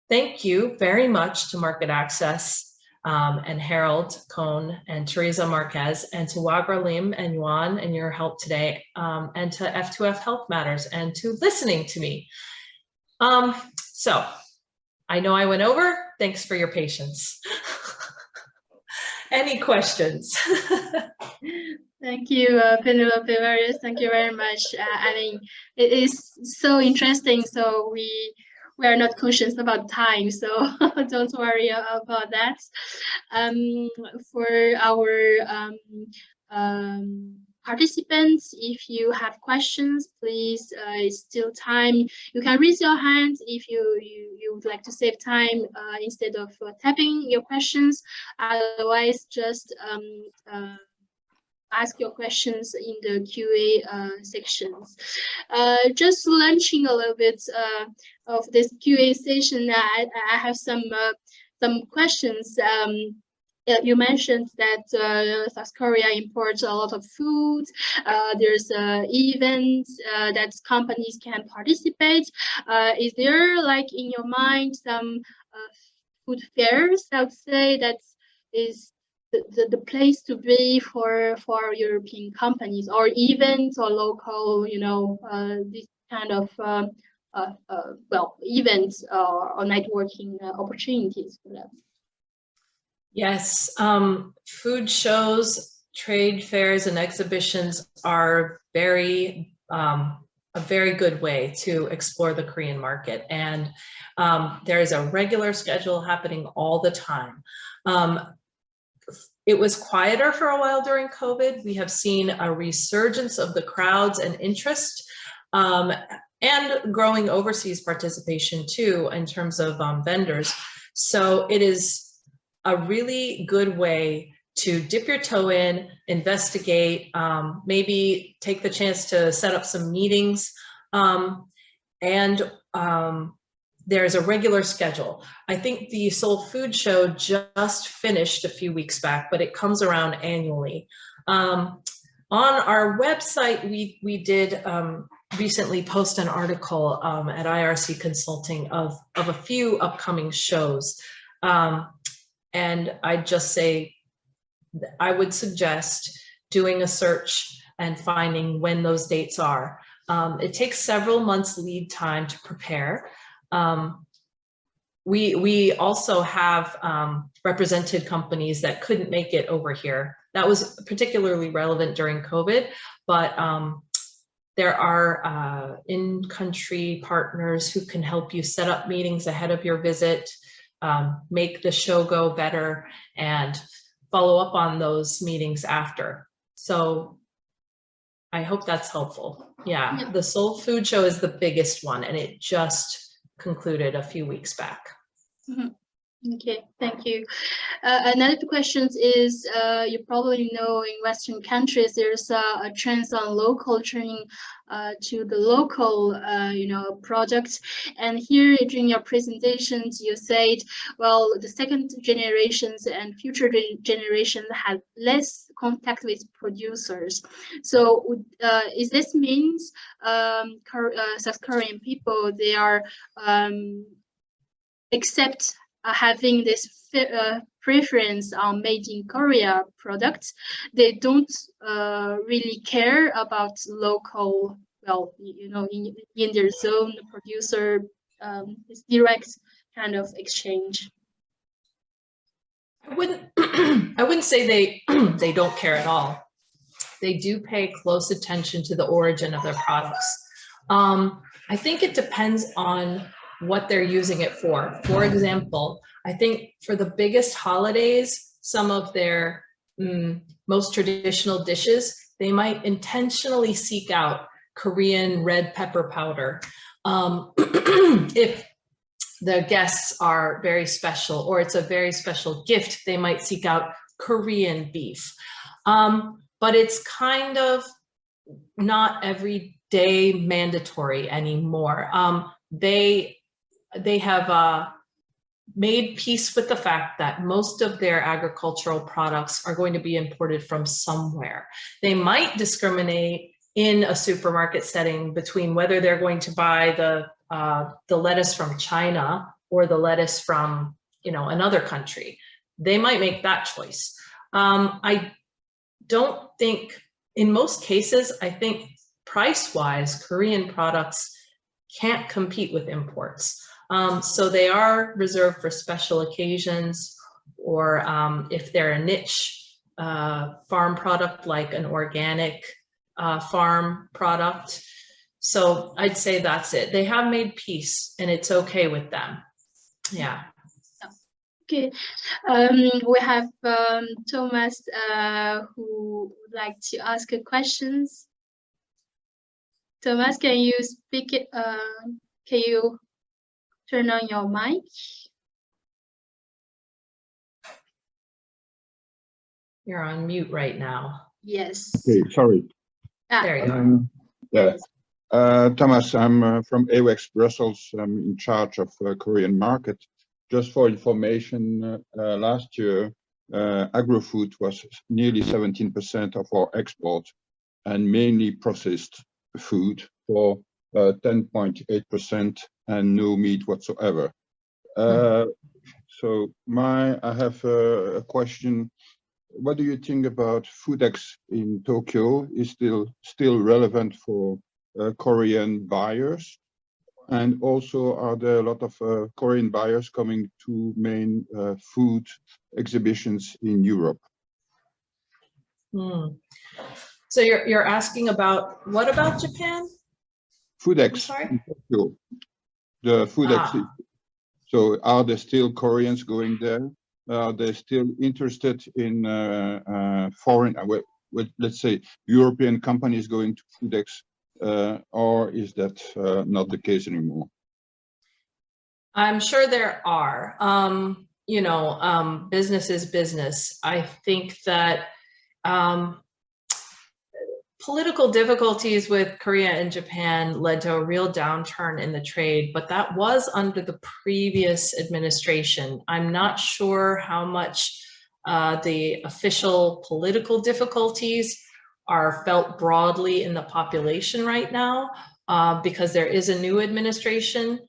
Thank you very much to Market Access and Harold Cohn and Teresa Marquez, and to Wagra Lim and Yuan and your help today, and to F2F Health Matters and to listening to me. So I know I went over. Thanks for your patience. Any questions? Thank you, Penelope Various. Thank you very much. I mean, it is so interesting. So we are not cautious about time, so don't worry about that. For our participants, if you have questions, please, it's still time. You can raise your hand if you would like to save time instead of typing your questions. Otherwise, just ask your questions in the QA sections. Just launching a little bit of this QA session, I have some questions. You mentioned that South Korea imports a lot of food. There's events that companies can participate. Is there, like, in your mind, some food fairs, I would say, that is the place to be for European companies, or events or local, you know, this kind of well, events or networking opportunities for them? Yes, food shows, trade fairs, and exhibitions are a very good way to explore the Korean market, and there is a regular schedule happening all the time. It was quieter for a while during COVID. We have seen a resurgence of the crowds and interest, and growing overseas participation too in terms of vendors. So it is a really good way to dip your toe in, investigate, maybe take the chance to set up some meetings, and there's a regular schedule. I think the Seoul Food Show just finished a few weeks back, but it comes around annually. On our website, we did recently post an article at IRC Consulting of a few upcoming shows. And I'd just say, I would suggest doing a search and finding when those dates are. It takes several months lead time to prepare. We also have represented companies that couldn't make it over here. That was particularly relevant during COVID, but there are in-country partners who can help you set up meetings ahead of your visit, make the show go better, and follow up on those meetings after. So I hope that's helpful. Yeah, the Seoul Food Show is the biggest one, and it just concluded a few weeks back. Mm-hmm. Okay, thank you. Another question is, you probably know in Western countries, there's a trend on local training to the local, you know, products. And here during your presentations, you said, well, the second generations and future generations have less contact with producers. So is this means South Korean people, they are accept having this preference on made in Korea products? They don't really care about local, well, you know, in their zone, the producer, it's direct kind of exchange. I wouldn't say they don't care at all. They do pay close attention to the origin of their products. I think it depends on what they're using it for. For example, I think for the biggest holidays, some of their most traditional dishes, they might intentionally seek out Korean red pepper powder. If the guests are very special, or it's a very special gift, they might seek out Korean beef. But it's kind of not everyday mandatory anymore. they have made peace with the fact that most of their agricultural products are going to be imported from somewhere. They might discriminate in a supermarket setting between whether they're going to buy the lettuce from China or the lettuce from, you know, another country. They might make that choice. I don't think, in most cases, I think price-wise, Korean products can't compete with imports. So they are reserved for special occasions, or if they're a niche farm product, like an organic farm product. So I'd say that's it. They have made peace and it's okay with them. Yeah. Okay, we have Thomas who would like to ask a questions. Thomas, can you speak it? Can you turn on your mic? You're on mute right now. Yes. Okay, sorry. There you are. Yeah. Thomas, I'm from AWEX Brussels. I'm in charge of Korean market. Just for information, last year, agro-food was nearly 17% of our export, and mainly processed food for 10.8%, and no meat whatsoever. So I have a question. What do you think about Foodex in Tokyo? Is still relevant for Korean buyers? And also, are there a lot of Korean buyers coming to main food exhibitions in Europe? So you're asking about, what about Japan? Foodex. I'm sorry? In Tokyo. The Foodex. So are there still Koreans going there? Are they still interested in foreign, let's say, European companies going to Foodex? Or is that not the case anymore? I'm sure there are. You know, business is business. I think that political difficulties with Korea and Japan led to a real downturn in the trade, but that was under the previous administration. I'm not sure how much the official political difficulties are felt broadly in the population right now, because there is a new administration.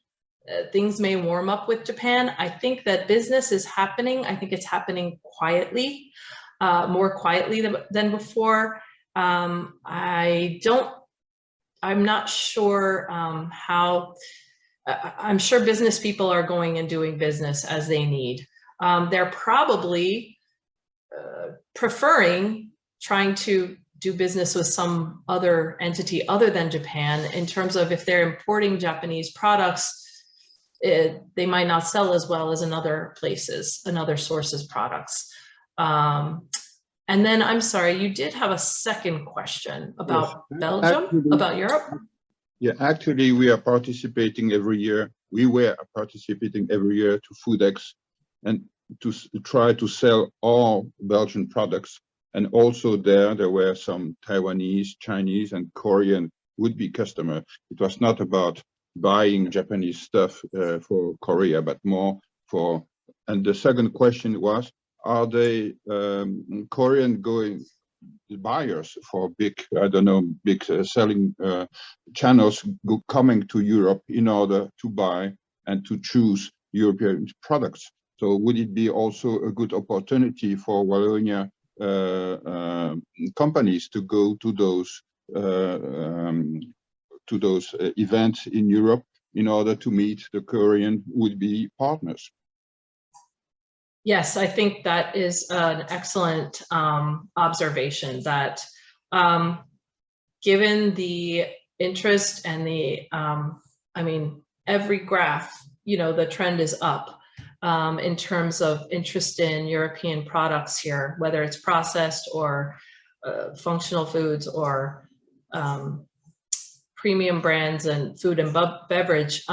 Things may warm up with Japan. I think that business is happening. I think it's happening quietly, more quietly than before. I'm not sure how, I'm sure business people are going and doing business as they need. They're probably preferring trying to do business with some other entity other than Japan, in terms of if they're importing Japanese products, they might not sell as well as in other places, in other sources' products. And then, I'm sorry, you did have a second question about Belgium, actually, about Europe? Yeah, actually, we are participating every year. We were participating every year to Foodex, and to try to sell all Belgian products. And also there were some Taiwanese, Chinese, and Korean would-be customers. It was not about buying Japanese stuff for Korea, but more for. And the second question was, are they Korean going buyers for big, I don't know, big selling channels coming to Europe in order to buy and to choose European products? So would it be also a good opportunity for Wallonia companies to go to those events in Europe in order to meet the Korean would-be partners? Yes, I think that is an excellent observation, that given the interest and the, I mean, every graph, you know, the trend is up in terms of interest in European products here, whether it's processed or functional foods or premium brands and food and beverage.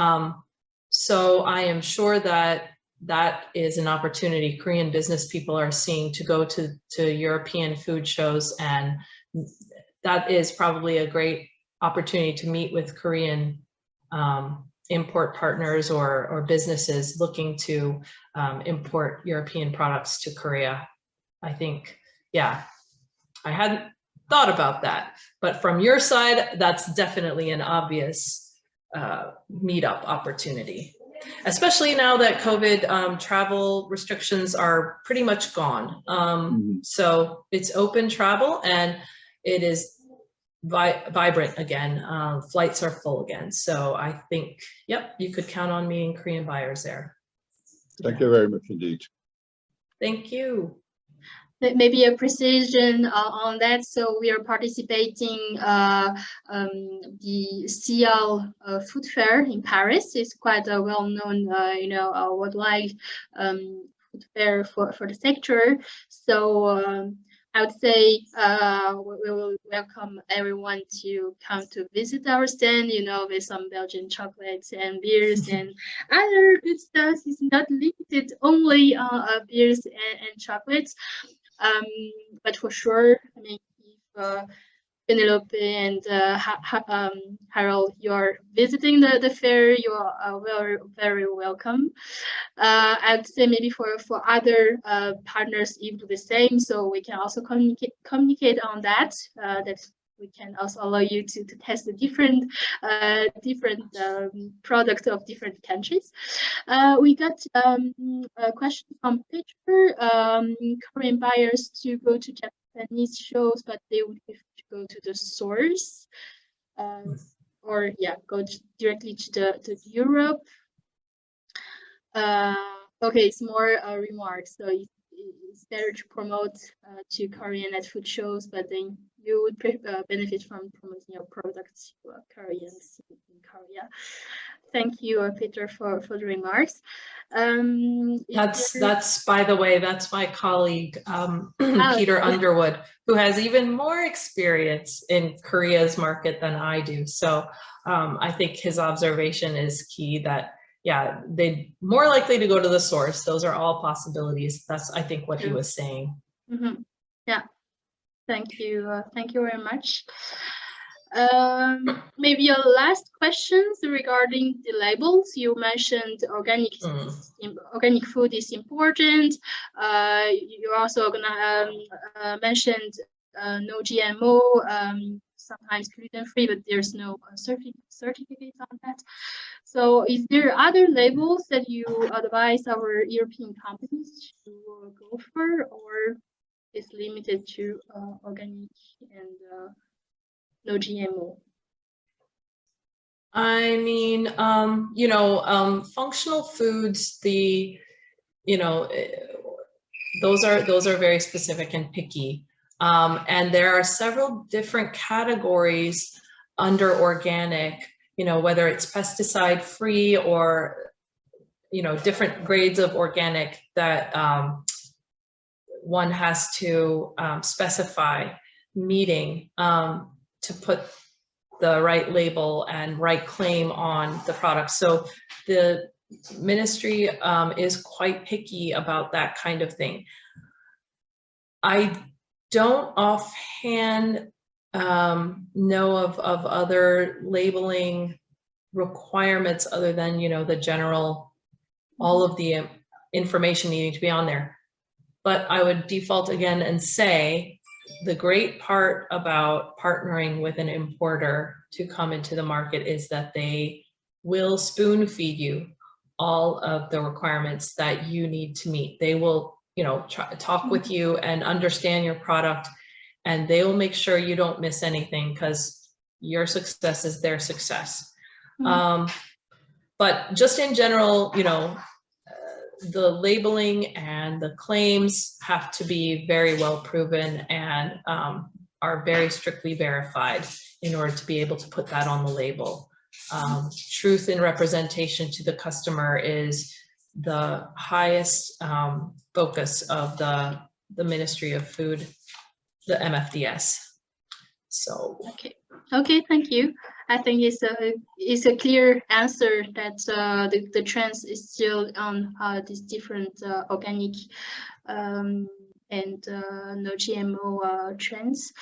So I am sure that that is an opportunity Korean business people are seeing to go to European food shows, and that is probably a great opportunity to meet with Korean import partners or businesses looking to import European products to Korea. I think, yeah, I hadn't thought about that, but from your side, that's definitely an obvious meetup opportunity, especially now that COVID travel restrictions are pretty much gone. So it's open travel and it is vibrant again. Flights are full again. So I think, yep, you could count on meeting Korean buyers there. Thank you very much indeed. Thank you. Maybe a precision on that. So we are participating the CL Food Fair in Paris. It's quite a well-known, worldwide food fair for the sector. So I would say we will welcome everyone to come to visit our stand, with some Belgian chocolates and beers and other good stuff. It's not limited only on beers and chocolates. But for sure, I mean, if Penelope and Harold, you're visiting the fair, you are very, very welcome. I'd say maybe for other partners, you do the same, so we can also communicate on that. That we can also allow you to test the different products of different countries. We got a question from Peter. Korean buyers to go to Japanese shows, but they would prefer to go to the source, or go directly to Europe. Okay, it's more remarks. So it's better to promote to Korean at food shows, but then you would benefit from promoting your products to Koreans in Korea. Thank you, Peter, for the remarks. That's by the way, that's my colleague, Peter Underwood, who has even more experience in Korea's market than I do. So I think his observation is key that, yeah, they're more likely to go to the source. Those are all possibilities. That's, I think, what he was saying. Mm-hmm. Yeah, thank you. Thank you very much. Maybe your last questions regarding the labels. You mentioned organic food is important. You also mentioned no GMO, sometimes gluten-free, but there's no certificate on that. So is there other labels that you advise our European companies to go for, or is limited to organic and no GMO? I mean, functional foods, those are very specific and picky. And there are several different categories under organic, whether it's pesticide free or, different grades of organic that one has to specify meeting to put the right label and right claim on the product. So the ministry is quite picky about that kind of thing. I don't offhand know of other labeling requirements other than, the general, all of the information needing to be on there. But I would default again and say, the great part about partnering with an importer to come into the market is that they will spoon feed you all of the requirements that you need to meet. They will, talk with you and understand your product, and they will make sure you don't miss anything because your success is their success. But just in general, the labeling and the claims have to be very well proven and are very strictly verified in order to be able to put that on the label. Truth in representation to the customer is the highest focus of the Ministry of Food, the MFDS. So okay, thank you. I think it's a clear answer that the trend is still on these different organic and no GMO trends.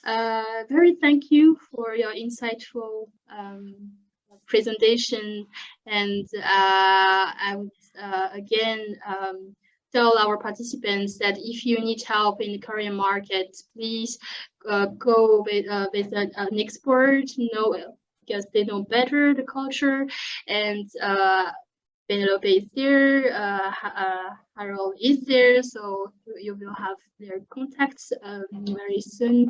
Very thank you for your insightful presentation, and I would again tell our participants that if you need help in the Korean market, please go with an expert, because they know better the culture, and Penelope is there, Harold is there, so you will have their contacts very soon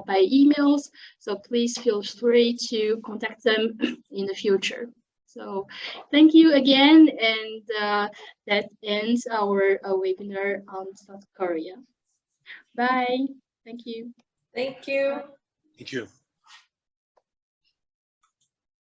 by emails. So please feel free to contact them in the future. So thank you again, and that ends our webinar on South Korea. Bye. Thank you. Thank you. Thank you.